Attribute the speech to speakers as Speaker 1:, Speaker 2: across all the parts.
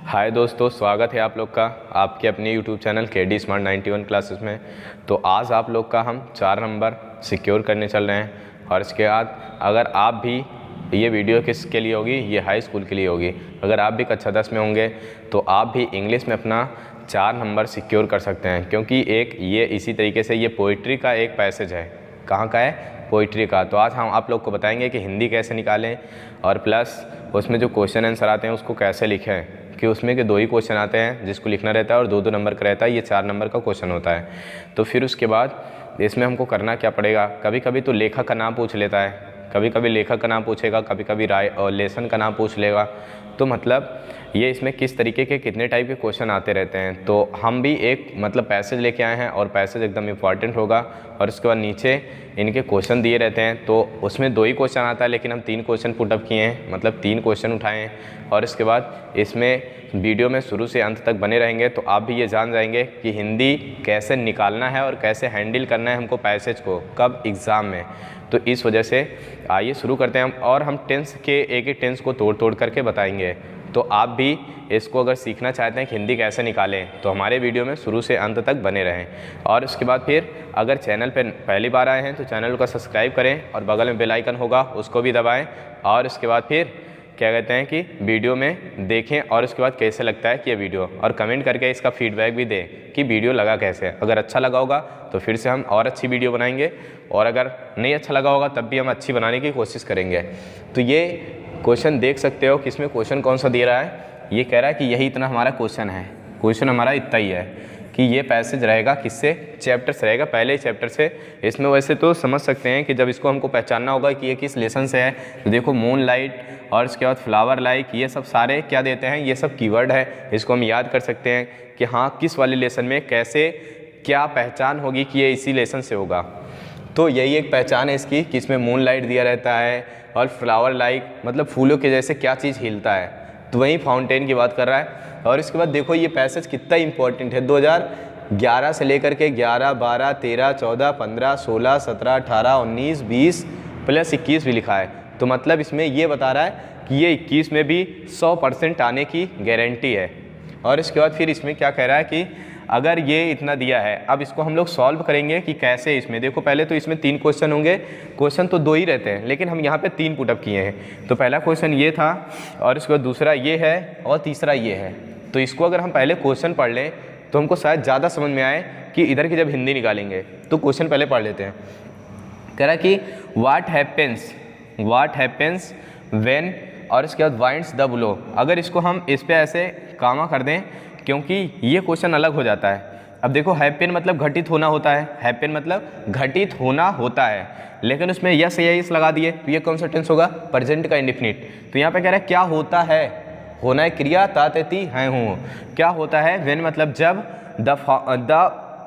Speaker 1: हाय दोस्तों, स्वागत है आप लोग का आपके अपने YouTube channel KD smart 91 classes में। तो आज आप लोग का हम 4 नंबर सिक्योर करने चल रहे हैं। और इसके बाद अगर आप भी, ये वीडियो किसके लिए होगी, ये हाई स्कूल के लिए होगी। अगर आप भी कक्षा 10 में होंगे तो आप भी इंग्लिश में अपना 4 नंबर सिक्योर कर सकते हैं, क्योंकि एक ये इसी तरीके से ये पोइट्री का एक पैसेज है। कहाँ का है? पोइट्री का। तो आज हम आप लोग को बताएंगे कि हिंदी कैसे निकालें और प्लस उसमें जो क्वेश्चन आंसर आते हैं उसको कैसे लिखें, कि उसमें के 2 ही क्वेश्चन आते हैं जिसको लिखना रहता है और 2-2 नंबर का रहता है। ये 4 नंबर का क्वेश्चन होता है। तो फिर उसके बाद इसमें हमको करना क्या पड़ेगा, कभी कभी तो लेखक का नाम पूछ लेता है, कभी कभी लेखक का नाम पूछेगा, कभी कभी लेसन का नाम पूछ लेगा। तो मतलब ये इसमें किस तरीके के कितने टाइप के क्वेश्चन आते रहते हैं। तो हम भी एक मतलब पैसेज लेके आए हैं और पैसेज एकदम इम्पॉर्टेंट होगा। और उसके बाद नीचे इनके क्वेश्चन दिए रहते हैं, तो उसमें 2 ही क्वेश्चन आता है, लेकिन हम 3 क्वेश्चन पुटअप किए हैं, मतलब 3 क्वेश्चन उठाए हैं। और इसके बाद इसमें वीडियो में शुरू से अंत तक बने रहेंगे तो आप भी ये जान जाएंगे कि हिंदी कैसे निकालना है और कैसे हैंडल करना है हमको पैसेज को, कब एग्ज़ाम में। तो इस वजह से आइए शुरू करते हैं हम, और हम टेंस के एक टेंस को तोड़ तोड़ करके बताएंगे। तो आप भी इसको अगर सीखना चाहते हैं कि हिंदी कैसे निकालें तो हमारे वीडियो में शुरू से अंत तक बने रहें। और उसके बाद फिर अगर चैनल पर पहली बार आए हैं तो चैनल को सब्सक्राइब करें और बगल में बेल आइकन होगा उसको भी दबाएं। और उसके बाद फिर क्या कहते हैं कि वीडियो में देखें और उसके बाद कैसे लगता है कि ये वीडियो, और कमेंट करके इसका फीडबैक भी दें कि वीडियो लगा कैसे है। अगर अच्छा लगा होगा तो फिर से हम और अच्छी वीडियो बनाएंगे, और अगर नहीं अच्छा लगा होगा तब भी हम अच्छी बनाने की कोशिश करेंगे। तो ये क्वेश्चन देख सकते हो कि इसमें क्वेश्चन कौन सा दे रहा है। ये कह रहा है कि यही इतना हमारा क्वेश्चन है, क्वेश्चन हमारा इतना ही है कि ये पैसेज रहेगा किससे, चैप्टर से रहेगा, पहले ही चैप्टर से। इसमें वैसे तो समझ सकते हैं कि जब इसको हमको पहचानना होगा कि ये किस लेसन से है, तो देखो मून लाइट और इसके बाद फ्लावर लाइक, ये सब सारे क्या देते हैं, ये सब कीवर्ड है। इसको हम याद कर सकते हैं कि हाँ किस वाले लेसन में कैसे क्या पहचान होगी कि ये इसी लेसन से होगा। तो यही एक पहचान है इसकी कि इसमें मून लाइट दिया रहता है और फ्लावर लाइक मतलब फूलों के जैसे क्या चीज़ हिलता है, तो वहीं फाउंटेन की बात कर रहा है। और इसके बाद देखो ये पैसेज कितना इंपॉर्टेंट है, 2011 से लेकर के 11, 12, 13, 14, 15, 16, 17, 18, 19, 20 प्लस 21 भी लिखा है। तो मतलब इसमें ये बता रहा है कि ये 21 में भी 100% आने की गारंटी है। और इसके बाद फिर इसमें क्या कह रहा है कि अगर ये इतना दिया है, अब इसको हम लोग सॉल्व करेंगे कि कैसे। इसमें देखो पहले तो इसमें 3 क्वेश्चन होंगे, क्वेश्चन तो 2 ही रहते हैं, लेकिन हम यहाँ पे 3 पुटअप किए हैं। तो पहला क्वेश्चन ये था, और इसके बाद दूसरा ये है, और तीसरा ये है। तो इसको अगर हम पहले क्वेश्चन पढ़ लें तो हमको शायद ज़्यादा समझ में आए कि इधर की जब हिंदी निकालेंगे। तो क्वेश्चन पहले पढ़ लेते हैं। कह रहा है कि व्हाट हैपेंस व्हेन, और इसके बाद वाइंड्स द ब्लो। अगर इसको हम इस पे ऐसे कामा कर दें, क्योंकि ये क्वेश्चन अलग हो जाता है। अब देखो हैपेन मतलब घटित होना होता है, हैपेन मतलब घटित होना होता है, लेकिन उसमें यस या यस लगा दिए तो ये कौन सा टेंस होगा, प्रेजेंट का इंडेफिनिट। तो यहाँ पे कह रहा है क्या होता है, होना है क्रिया, ताती है हूँ। क्या होता है, व्हेन मतलब जब, द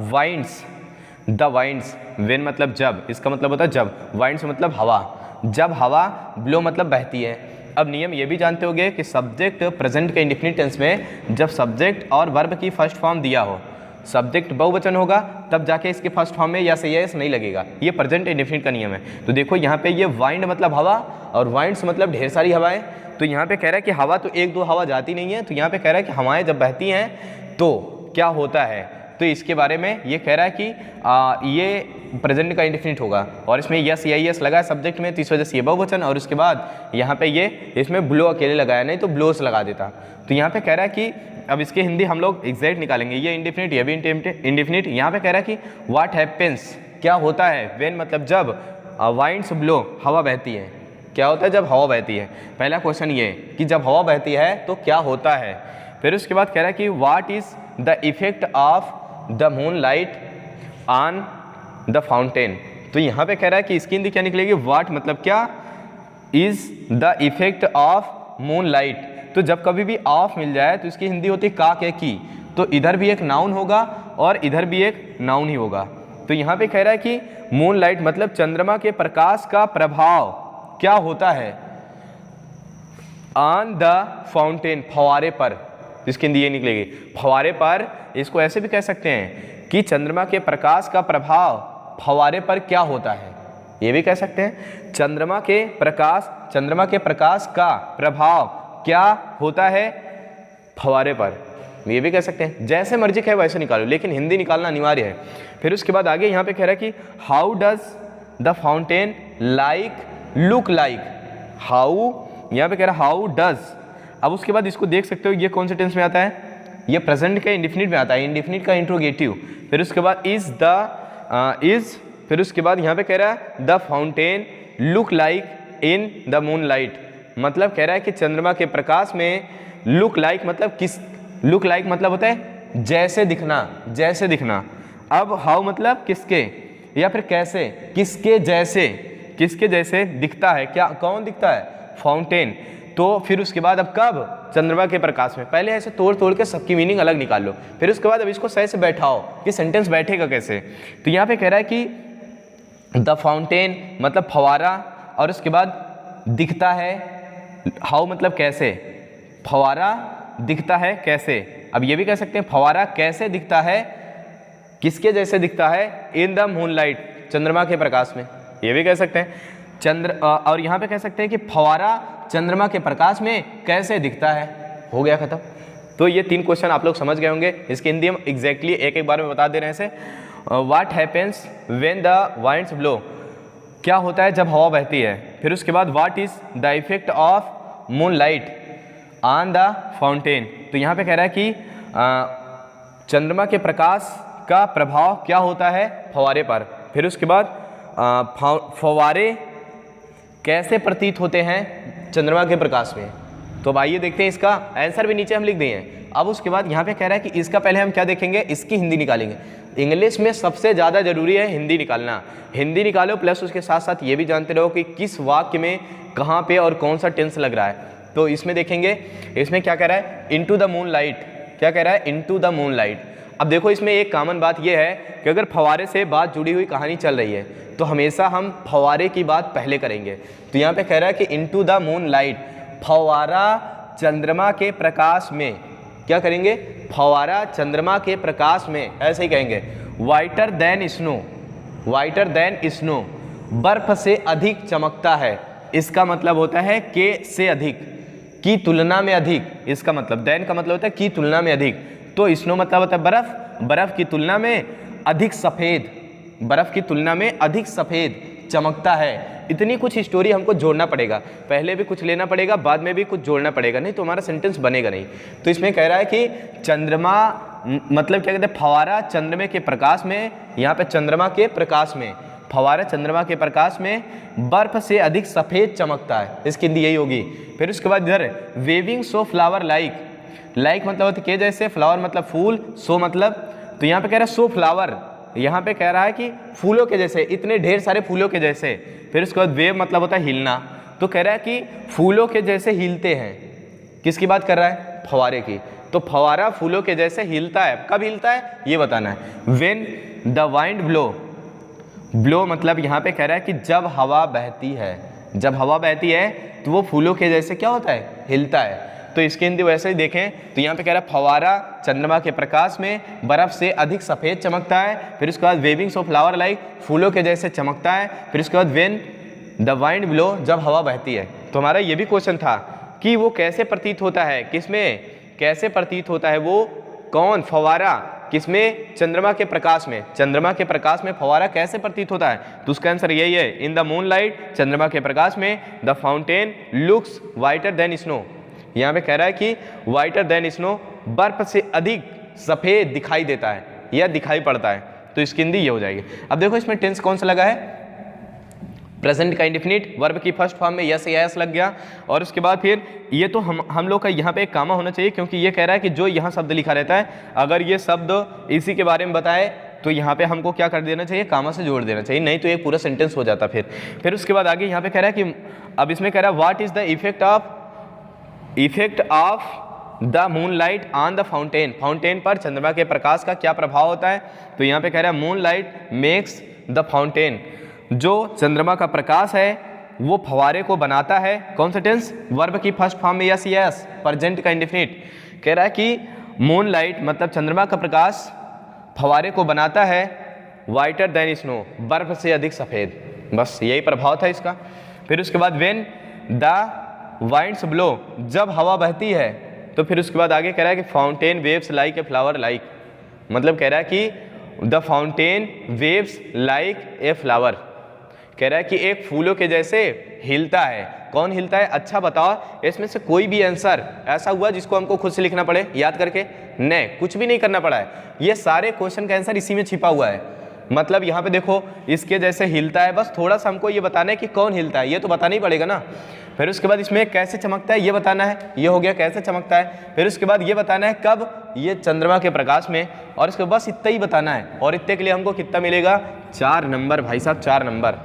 Speaker 1: वाइंड्स व्हेन मतलब जब, इसका मतलब होता है जब, वाइंड्स मतलब हवा, जब हवा, ब्लो मतलब बहती है। अब नियम ये भी जानते होंगे कि सब्जेक्ट प्रेजेंट के इंडेफिनिट टेंस में जब सब्जेक्ट और वर्ब की फर्स्ट फॉर्म दिया हो, सब्जेक्ट बहुवचन होगा तब जाके इसके फर्स्ट फॉर्म में या से यस नहीं लगेगा। ये प्रेजेंट इंडेफिनिट का नियम है। तो देखो यहाँ पे ये वाइंड मतलब हवा और वाइंड्स मतलब ढेर सारी हवाएं। तो यहाँ पे कह रहा है कि हवा तो 1-2 हवा जाती नहीं है, तो यहाँ पे कह रहा है कि हवाएं जब बहती हैं तो क्या होता है। तो इसके बारे में ये कह रहा है कि ये प्रेजेंट का इंडेफिनिट होगा, और इसमें यस या यस लगा है सब्जेक्ट में, तो इस वजह से ये बहुवचन। और उसके बाद यहाँ पे ये इसमें ब्लो अकेले लगाया, नहीं तो ब्लोस लगा देता। तो यहाँ पे कह रहा है कि अब इसकी हिंदी हम लोग एग्जैक्ट निकालेंगे, ये इंडेफिनिट, ये भी इंडेफिनिट। यहाँ पे कह रहा है कि व्हाट हैपेंस, क्या होता है, व्हेन मतलब जब, वाइंड्स ब्लो हवा बहती है। क्या होता है जब हवा बहती है। पहला क्वेश्चन ये कि जब हवा बहती है तो क्या होता है। फिर उसके बाद कह रहा है कि what is the effect of the moon light on the fountain. तो यहाँ पे कह रहा है कि इसकी हिंदी क्या निकलेगी, व्हाट मतलब क्या, is the effect of moon light. तो जब कभी भी ऑफ मिल जाए तो इसकी हिंदी होती है का के की, तो इधर भी एक नाउन होगा और इधर भी एक नाउन ही होगा। तो यहाँ पे कह रहा है कि मून लाइट मतलब चंद्रमा के प्रकाश का प्रभाव क्या होता है, ऑन द फाउंटेन, फवारे पर। इसकी हिंदी ये निकलेगी फवारे पर। इसको ऐसे भी कह सकते हैं कि चंद्रमा के प्रकाश का प्रभाव फवारे पर क्या होता है, ये भी कह सकते हैं। चंद्रमा के प्रकाश का प्रभाव क्या होता है फवारे पर, ये भी कह सकते हैं, जैसे मर्जी कहे वैसे निकालो, लेकिन हिंदी निकालना अनिवार्य है। फिर उसके बाद आगे यहाँ पे कह रहा है कि how does the fountain like look like, how, यहाँ पे कह रहा है हाउ डज। अब उसके बाद इसको देख सकते हो, ये कौन से टेंस में आता है, ये प्रेजेंट के इंडिफिनिट में आता है, इंडिफिनिट का इंट्रोगेटिव। फिर उसके बाद इज द फिर उसके बाद यहाँ पे कह रहा है the fountain look like in the moon light, मतलब कह रहा है कि चंद्रमा के प्रकाश में, लुक लाइक मतलब किस, लुक लाइक मतलब होता है जैसे दिखना, जैसे दिखना। अब हाउ मतलब किसके, या फिर कैसे, किसके जैसे, किसके जैसे दिखता है, क्या कौन दिखता है, फाउंटेन। तो फिर उसके बाद अब कब, चंद्रमा के प्रकाश में। पहले ऐसे तोड़ तोड़ के सबकी मीनिंग अलग निकाल लो, फिर उसके बाद अब इसको सही से बैठाओ कि सेंटेंस बैठेगा कैसे। तो यहाँ पे कह रहा है कि द फाउंटेन मतलब फवारा, और उसके बाद दिखता है, हाउ मतलब कैसे, फवारा दिखता है कैसे। अब ये भी कह सकते हैं फवारा कैसे दिखता है, किसके जैसे दिखता है, इन द मूनलाइट, चंद्रमा के प्रकाश में, ये भी कह सकते हैं। और यहाँ पे कह सकते हैं कि फवारा चंद्रमा के प्रकाश में कैसे दिखता है। हो गया खत्म। तो ये 3 क्वेश्चन आप लोग समझ गए होंगे। इसकी हिंदी हम एग्जैक्टली एक एक बार में बता दे रहे हैं से। What happens when the winds blow, क्या होता है जब हवा बहती है। फिर उसके बाद what is the effect of moonlight on the fountain, तो यहाँ पे कह रहा है कि चंद्रमा के प्रकाश का प्रभाव क्या होता है फवारे पर। फिर उसके बाद फवारे कैसे प्रतीत होते हैं चंद्रमा के प्रकाश में। तो अब आइए देखते हैं, इसका आंसर भी नीचे हम लिख दिए हैं। अब उसके बाद यहाँ पे कह रहा है कि इसका पहले हम क्या देखेंगे, इसकी हिंदी निकालेंगे। इंग्लिश में सबसे ज़्यादा जरूरी है हिंदी निकालना, हिंदी निकालो, प्लस उसके साथ साथ ये भी जानते रहो कि किस वाक्य में कहाँ पे और कौन सा टेंस लग रहा है। तो इसमें देखेंगे, इसमें क्या कह रहा है, इनटू द मून लाइट, क्या कह रहा है, इनटू द मून लाइट। अब देखो इसमें एक कॉमन बात यह है कि अगर फवारे से बात जुड़ी हुई कहानी चल रही है तो हमेशा हम फवारे की बात पहले करेंगे। तो यहाँ पे कह रहा है कि इनटू द मून लाइट, फवारा चंद्रमा के प्रकाश में, क्या करेंगे, फवारा चंद्रमा के प्रकाश में, ऐसे ही कहेंगे। Whiter than snow, whiter than snow, बर्फ से अधिक चमकता है, इसका मतलब होता है के से अधिक, की तुलना में अधिक, इसका मतलब देन का मतलब होता है की तुलना में अधिक। तो स्नो मतलब होता है बर्फ, बर्फ की तुलना में अधिक सफ़ेद, बर्फ की तुलना में अधिक सफ़ेद चमकता है। इतनी कुछ स्टोरी हमको जोड़ना पड़ेगा, पहले भी कुछ लेना पड़ेगा, बाद में भी कुछ जोड़ना पड़ेगा, नहीं तो हमारा सेंटेंस बनेगा नहीं। तो इसमें कह रहा है कि चंद्रमा मतलब क्या कहते हैं, फवारा चंद्रमा के प्रकाश में, यहाँ पे चंद्रमा के प्रकाश में, फवारा चंद्रमा के प्रकाश में बर्फ से अधिक सफ़ेद चमकता है, इसकी हिंदी यही होगी। फिर उसके बाद इधर waving so flower like, like मतलब होता है के जैसे, फ्लावर मतलब फूल, सो मतलब, तो यहाँ पे कह रहा है सो फ्लावर, यहाँ पे कह रहा है कि फूलों के जैसे, इतने ढेर सारे फूलों के जैसे। फिर उसके बाद वेव मतलब होता है हिलना, तो कह रहा है कि फूलों के जैसे हिलते हैं, किसकी बात कर रहा है, फवारे की। तो फवारा फूलों के जैसे हिलता है, कब हिलता है ये बताना है। When the wind blow, blow मतलब यहाँ पे कह रहा है कि जब हवा बहती है, जब हवा बहती है तो वो फूलों के जैसे क्या होता है, हिलता है। तो इसकी हिंदी वैसे ही देखें तो यहाँ पे कह रहा है फवारा चंद्रमा के प्रकाश में बर्फ से अधिक सफ़ेद चमकता है। फिर उसके बाद वेविंग्स ऑफ फ्लावर लाइक, फूलों के जैसे चमकता है। फिर उसके बाद व्हेन द वाइंड ब्लो, जब हवा बहती है। तो हमारा ये भी क्वेश्चन था कि वो कैसे प्रतीत होता है, किसमें, कैसे प्रतीत होता है वो, कौन, फवारा, किसमें, चंद्रमा के प्रकाश में, चंद्रमा के प्रकाश में फवारा कैसे प्रतीत होता है। तो उसका आंसर यही है, इन द मून लाइट, चंद्रमा के प्रकाश में, the fountain looks whiter than snow. यहाँ पे कह रहा है कि वाइटर देन स्नो, बर्फ से अधिक सफ़ेद दिखाई देता है या दिखाई पड़ता है। तो इसकी हिंदी ये हो जाएगी। अब देखो इसमें टेंस कौन सा लगा है, प्रेजेंट का इंडेफिनिट, वर्ब की फर्स्ट फॉर्म में यस या यस लग गया। और उसके बाद फिर ये तो हम लोग का यहाँ पे एक कामा होना चाहिए, क्योंकि ये कह रहा है कि जो यहाँ शब्द लिखा रहता है, अगर ये शब्द इसी के बारे में बताए तो यहाँ पे हमको क्या कर देना चाहिए, कामा से जोड़ देना चाहिए, नहीं तो एक पूरा सेंटेंस हो जाता फिर उसके बाद आगे यहाँ पे कह रहा है कि, अब इसमें कह रहा है what is the effect of the moon light on the fountain, fountain पर चंद्रमा के प्रकाश का क्या प्रभाव होता है। तो यहाँ पे कह रहा है moon light makes the fountain, जो चंद्रमा का प्रकाश है वो फवारे को बनाता है। कौन सा टेंस, वर्ब की फर्स्ट फॉर्म में यस यस, प्रेजेंट का इंडेफिनिट। कह रहा है कि मून लाइट मतलब चंद्रमा का प्रकाश फवारे को बनाता है, वाइटर देन स्नो, बर्फ से अधिक सफ़ेद, बस यही प्रभाव था इसका। फिर उसके बाद व्हेन द वाइंड्स ब्लो, जब हवा बहती है, तो फिर उसके बाद आगे कह रहा है कि fountain waves like a flower like, मतलब कह रहा है कि the fountain waves like a flower, कह रहा है कि एक फूलों के जैसे हिलता है। कौन हिलता है? अच्छा बताओ, इसमें से कोई भी आंसर ऐसा हुआ जिसको हमको खुद से लिखना पड़े याद करके? नहीं, कुछ भी नहीं करना पड़ा है, ये सारे क्वेश्चन का आंसर इसी में छिपा हुआ है। मतलब यहाँ पे देखो इसके जैसे हिलता है, बस थोड़ा सा हमको ये बताना है कि कौन हिलता है, ये तो बताना ही पड़ेगा ना। फिर उसके बाद इसमें कैसे चमकता है ये बताना है, ये हो गया कैसे चमकता है। फिर उसके बाद ये बताना है कब, ये चंद्रमा के प्रकाश में, और इसके बस इतना ही बताना है। और इतने के लिए हमको कितना मिलेगा? 4 नंबर भाई साहब, 4 नंबर।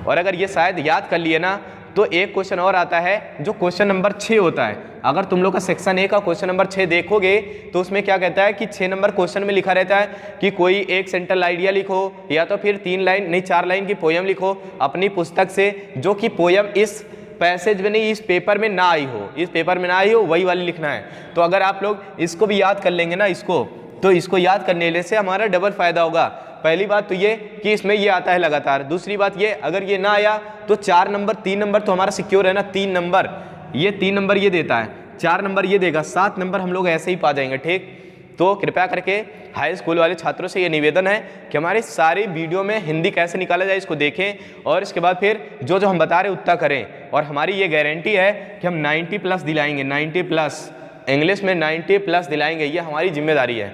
Speaker 1: और अगर ये शायद याद कर लिए ना तो एक क्वेश्चन और आता है जो क्वेश्चन नंबर 6 होता है। अगर तुम लोग का सेक्शन ए का क्वेश्चन नंबर 6 देखोगे तो उसमें क्या कहता है कि 6 नंबर क्वेश्चन में लिखा रहता है कि कोई एक सेंट्रल आइडिया लिखो या तो फिर 3 लाइन नहीं 4 लाइन की पोयम लिखो अपनी पुस्तक से, जो कि पोयम इस पैसेज में नहीं, इस पेपर में ना आई हो, इस पेपर में ना आई हो वही वाली लिखना है। तो अगर आप लोग इसको भी याद कर लेंगे ना, इसको, तो इसको याद करने से हमारा डबल फायदा होगा। पहली बात तो ये कि इसमें ये आता है लगातार, दूसरी बात ये अगर ये ना आया तो 4 नंबर 3 नंबर तो हमारा सिक्योर है ना। 3 नंबर ये 3 नंबर ये देता है, 4 नंबर ये देगा, 7 नंबर हम लोग ऐसे ही पा जाएंगे। ठीक, तो कृपया करके हाई स्कूल वाले छात्रों से ये निवेदन है कि हमारे सारे वीडियो में हिंदी कैसे निकाला जाए इसको देखें, और इसके बाद फिर जो जो हम बता रहे उतना करें। और हमारी ये गारंटी है कि हम 90+ दिलाएंगे, 90+, इंग्लिश में 90+ दिलाएंगे, ये हमारी जिम्मेदारी है।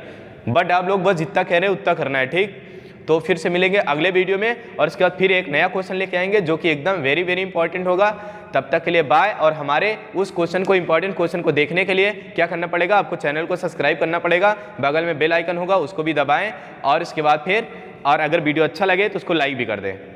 Speaker 1: बट आप लोग बस जितना कह रहे हैं उतना करना है। ठीक, तो फिर से मिलेंगे अगले वीडियो में, और इसके बाद फिर एक नया क्वेश्चन लेके आएंगे जो कि एकदम वेरी वेरी इंपॉर्टेंट होगा। तब तक के लिए बाय। और हमारे उस क्वेश्चन को, इंपॉर्टेंट क्वेश्चन को देखने के लिए क्या करना पड़ेगा? आपको चैनल को सब्सक्राइब करना पड़ेगा, बगल में बेल आइकन होगा उसको भी दबाएं, और इसके बाद फिर, और अगर वीडियो अच्छा लगे तो उसको लाइक भी कर दें।